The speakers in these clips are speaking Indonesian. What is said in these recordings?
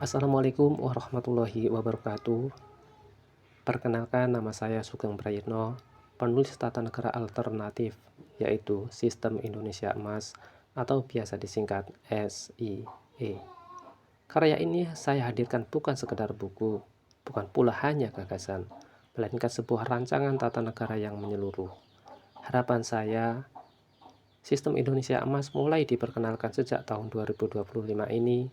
Assalamualaikum warahmatullahi wabarakatuh. Perkenalkan, nama saya Sugeng Prayitno, penulis tata negara alternatif, yaitu Sistem Indonesia Emas atau biasa disingkat SIE. Karya ini saya hadirkan bukan sekedar buku, bukan pula hanya gagasan, melainkan sebuah rancangan tata negara yang menyeluruh. Harapan saya, Sistem Indonesia Emas mulai diperkenalkan sejak tahun 2025 ini,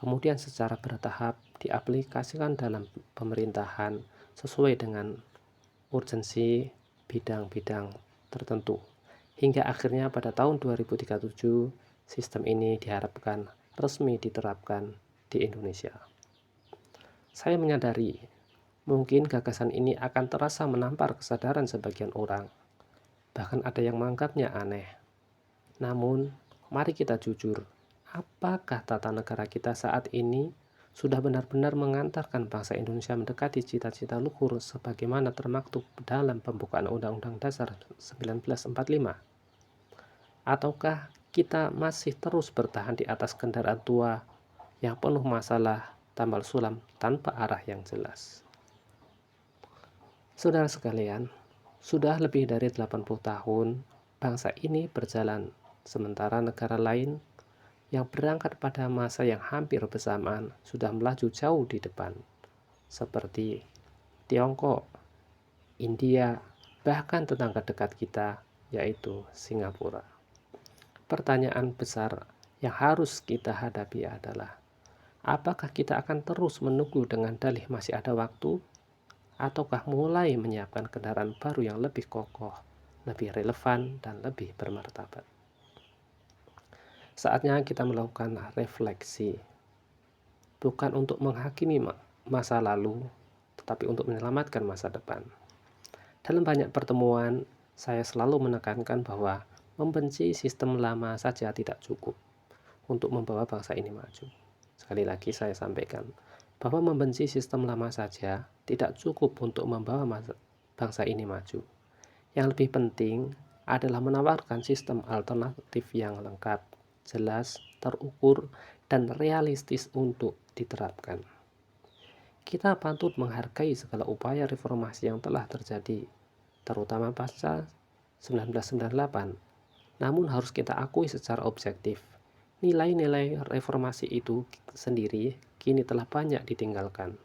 kemudian secara bertahap diaplikasikan dalam pemerintahan sesuai dengan urgensi bidang-bidang tertentu. Hingga akhirnya pada tahun 2037, sistem ini diharapkan resmi diterapkan di Indonesia. Saya menyadari, mungkin gagasan ini akan terasa menampar kesadaran sebagian orang. Bahkan ada yang menganggapnya aneh. Namun, mari kita jujur, apakah tata negara kita saat ini sudah benar-benar mengantarkan bangsa Indonesia mendekati cita-cita luhur sebagaimana termaktub dalam pembukaan Undang-Undang Dasar 1945? Ataukah kita masih terus bertahan di atas kendaraan tua yang penuh masalah tambal sulam tanpa arah yang jelas? Saudara sekalian, sudah lebih dari 80 tahun bangsa ini berjalan, sementara negara lain yang berangkat pada masa yang hampir bersamaan sudah melaju jauh di depan, seperti Tiongkok, India, bahkan tetangga dekat kita, yaitu Singapura. Pertanyaan besar yang harus kita hadapi adalah, apakah kita akan terus menunggu dengan dalih masih ada waktu, ataukah mulai menyiapkan kendaraan baru yang lebih kokoh, lebih relevan, dan lebih bermartabat? Saatnya kita melakukan refleksi, bukan untuk menghakimi masa lalu, tetapi untuk menyelamatkan masa depan. Dalam banyak pertemuan, saya selalu menekankan bahwa membenci sistem lama saja tidak cukup untuk membawa bangsa ini maju. Sekali lagi saya sampaikan, bahwa membenci sistem lama saja tidak cukup untuk membawa bangsa ini maju. Yang lebih penting adalah menawarkan sistem alternatif yang lengkap, jelas, terukur, dan realistis untuk diterapkan. Kita patut menghargai segala upaya reformasi yang telah terjadi, terutama pasca 1998. Namun harus kita akui secara objektif, nilai-nilai reformasi itu sendiri kini telah banyak ditinggalkan.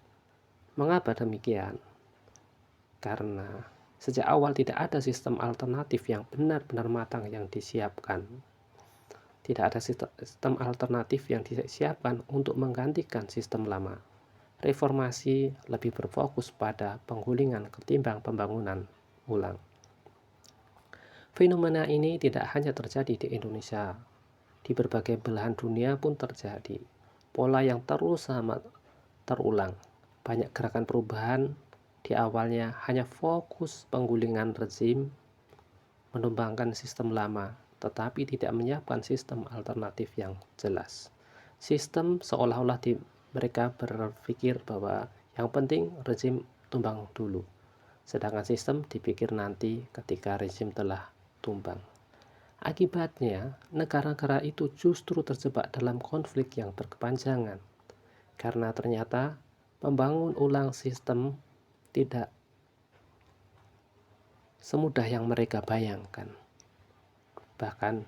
Mengapa demikian? Karena sejak awal tidak ada sistem alternatif yang benar-benar matang yang disiapkan. Tidak ada sistem alternatif yang disiapkan untuk menggantikan sistem lama. Reformasi lebih berfokus pada penggulingan ketimbang pembangunan ulang. Fenomena ini tidak hanya terjadi di Indonesia, di berbagai belahan dunia pun terjadi. Pola yang terus sama terulang. Banyak gerakan perubahan di awalnya hanya fokus penggulingan rezim, menumbangkan sistem lama, tetapi tidak menyiapkan sistem alternatif yang jelas. Sistem seolah-olah mereka berpikir bahwa yang penting rezim tumbang dulu, sedangkan sistem dipikir nanti ketika rezim telah tumbang. Akibatnya, negara-negara itu justru terjebak dalam konflik yang berkepanjangan, karena ternyata membangun ulang sistem tidak semudah yang mereka bayangkan. Bahkan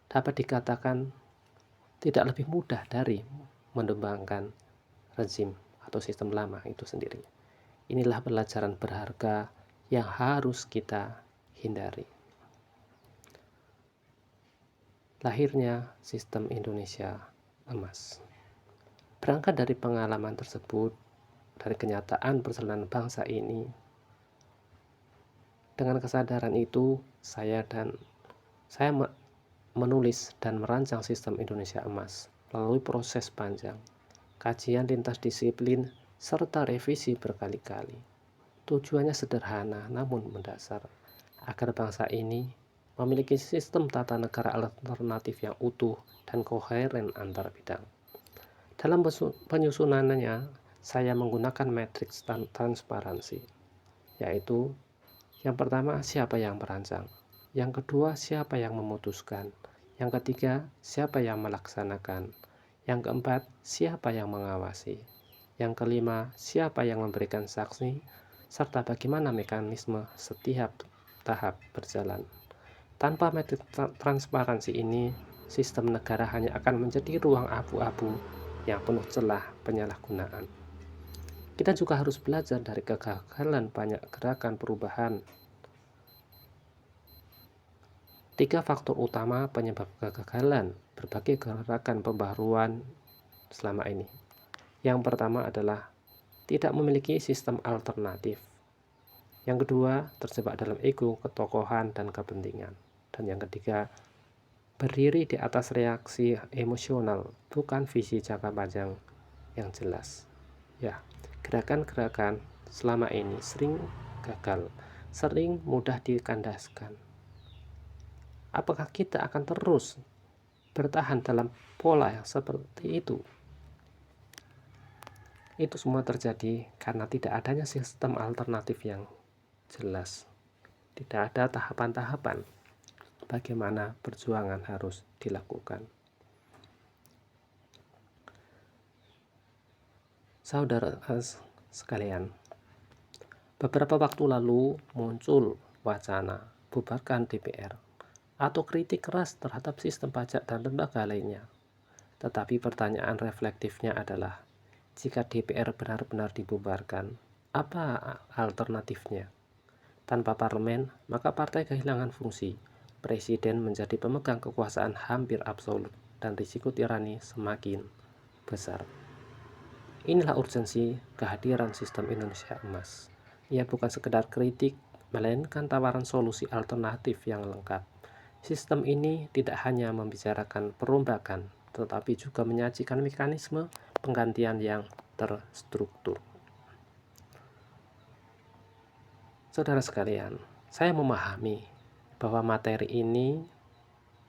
dapat dikatakan tidak lebih mudah dari menumbangkan rezim atau sistem lama itu sendiri. Inilah pelajaran berharga yang harus kita hindari. Lahirnya sistem Indonesia Emas. Berangkat dari pengalaman tersebut, dari kenyataan perjalanan bangsa ini, dengan kesadaran itu saya menulis dan merancang sistem Indonesia Emas melalui proses panjang, kajian lintas disiplin, serta revisi berkali-kali. Tujuannya sederhana namun mendasar, agar bangsa ini memiliki sistem tata negara alternatif yang utuh dan koheren antar bidang. Dalam penyusunannya, saya menggunakan matriks transparansi, yaitu yang pertama, siapa yang merancang, yang kedua, siapa yang memutuskan, yang ketiga, siapa yang melaksanakan, Yang keempat, siapa yang mengawasi? Yang kelima, siapa yang memberikan saksi? Serta bagaimana mekanisme setiap tahap berjalan. Tanpa metode transparansi ini, sistem negara hanya akan menjadi ruang abu-abu yang penuh celah penyalahgunaan. Kita juga harus belajar dari kegagalan banyak gerakan perubahan. 3 faktor utama penyebab kegagalan berbagai gerakan pembaharuan selama ini. Yang pertama adalah tidak memiliki sistem alternatif. Yang kedua, terjebak dalam ego, ketokohan, dan kepentingan. Dan yang ketiga, berdiri di atas reaksi emosional, bukan visi jangka panjang yang jelas. Ya, gerakan-gerakan selama ini sering gagal, sering mudah dikandaskan. Apakah kita akan terus bertahan dalam pola yang seperti itu? Itu semua terjadi karena tidak adanya sistem alternatif yang jelas. Tidak ada tahapan-tahapan bagaimana perjuangan harus dilakukan. Saudara sekalian, beberapa waktu lalu muncul wacana bubarkan DPR atau kritik keras terhadap sistem pajak dan lembaga lainnya. Tetapi pertanyaan reflektifnya adalah, jika DPR benar-benar dibubarkan, apa alternatifnya? Tanpa parlemen, maka partai kehilangan fungsi. Presiden menjadi pemegang kekuasaan hampir absolut dan risiko tirani semakin besar. Inilah urgensi kehadiran sistem Indonesia Emas. Ia bukan sekedar kritik, melainkan tawaran solusi alternatif yang lengkap. Sistem ini tidak hanya membicarakan perombakan, tetapi juga menyajikan mekanisme penggantian yang terstruktur. Saudara sekalian, saya memahami bahwa materi ini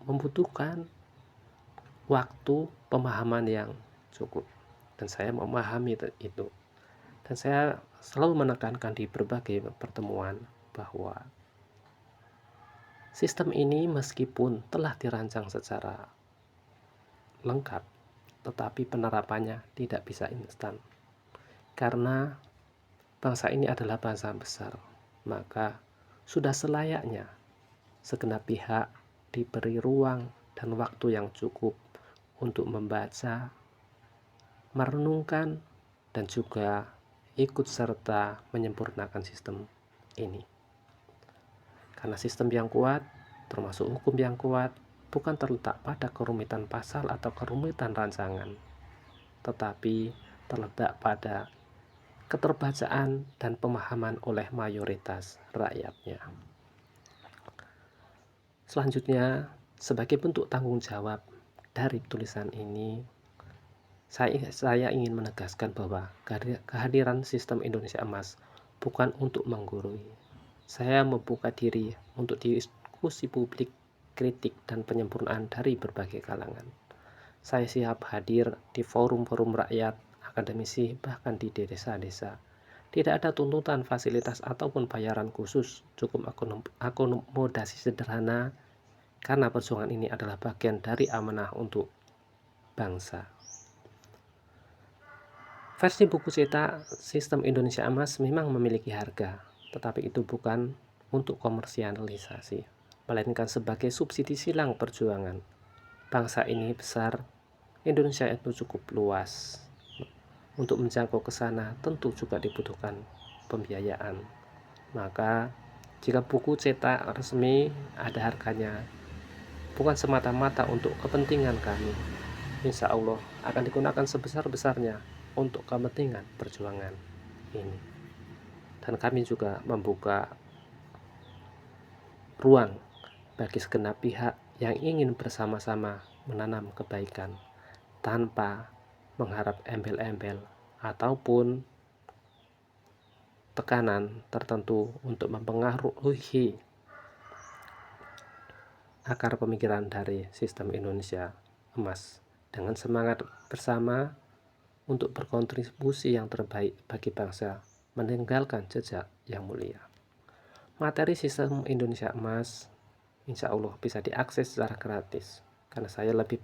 membutuhkan waktu pemahaman yang cukup, dan saya memahami itu. Dan saya selalu menekankan di berbagai pertemuan bahwa sistem ini meskipun telah dirancang secara lengkap, tetapi penerapannya tidak bisa instan. Karena bangsa ini adalah bangsa besar, maka sudah selayaknya segenap pihak diberi ruang dan waktu yang cukup untuk membaca, merenungkan, dan juga ikut serta menyempurnakan sistem ini. Karena sistem yang kuat, termasuk hukum yang kuat, bukan terletak pada kerumitan pasal atau kerumitan rancangan, tetapi terletak pada keterbacaan dan pemahaman oleh mayoritas rakyatnya. Selanjutnya, sebagai bentuk tanggung jawab dari tulisan ini, saya ingin menegaskan bahwa kehadiran sistem Indonesia Emas bukan untuk menggurui. Saya membuka diri untuk diskusi publik, kritik, dan penyempurnaan dari berbagai kalangan. Saya siap hadir di forum-forum rakyat, akademisi, bahkan di desa-desa. Tidak ada tuntutan fasilitas ataupun bayaran khusus, cukup akomodasi sederhana, karena perjuangan ini adalah bagian dari amanah untuk bangsa. Versi buku cetak Sistem Indonesia Emas memang memiliki harga, tetapi itu bukan untuk komersialisasi, melainkan sebagai subsidi silang perjuangan. Bangsa ini besar, Indonesia itu cukup luas. Untuk menjangkau ke sana tentu juga dibutuhkan pembiayaan. Maka jika buku cetak resmi ada harganya, bukan semata-mata untuk kepentingan kami, insya Allah akan digunakan sebesar-besarnya untuk kepentingan perjuangan ini. Dan kami juga membuka ruang bagi segenap pihak yang ingin bersama-sama menanam kebaikan tanpa mengharap embel-embel ataupun tekanan tertentu untuk mempengaruhi akar pemikiran dari sistem Indonesia Emas, dengan semangat bersama untuk berkontribusi yang terbaik bagi bangsa, meninggalkan jejak yang mulia. Materi sistem Indonesia Emas insya Allah bisa diakses secara gratis, karena saya lebih